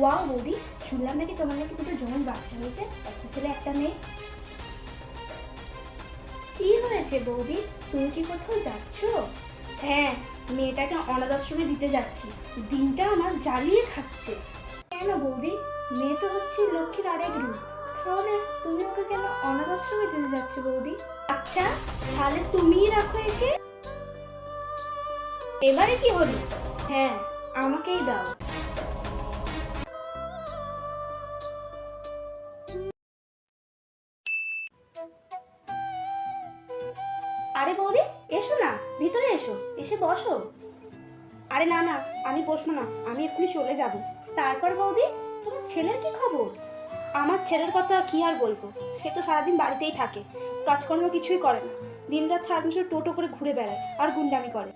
Wow বৌদি, শুনলাম নাকি তোমার নাকি দুটো জমজ বাচ্চা হয়েছে, একটা ছেলে একটা মেয়ে। কি হয়েছে বৌদি, তুমি কি কোথাও যাচ্ছ? হ্যাঁ, মেয়েটাকে অনাথ আশ্রমে দিতে যাচ্ছি, দিনটা আমার জ্বালিয়ে খাচ্ছে। কেন বৌদি, মেয়ে তো হচ্ছে লক্ষ্মীর আরেক রূপ, তাহলে তুমি ওকে কেন অনাথ আশ্রমে দিতে যাচ্ছ বৌদি? আচ্ছা, তাহলে তুমিই রাখো একে। এবারে কি হলো? হ্যাঁ, আমাকেই দাও। আরে বৌদি, এসো না, ভিতরে এসো, এসে বসো। আরে না না, আমি বসবো না, আমি এক্ষুনি চলে যাব। তারপর বৌদি, তোমার ছেলের কি খবর? আমার ছেলের কথা কি আর বলবো, সে তো সারাদিন বাড়িতেই থাকে, কাজকর্ম কিছুই করে না, দিনরাত সারাদিন শুধু টোটো করে ঘুরে বেড়ায় আর গুন্ডামি করে।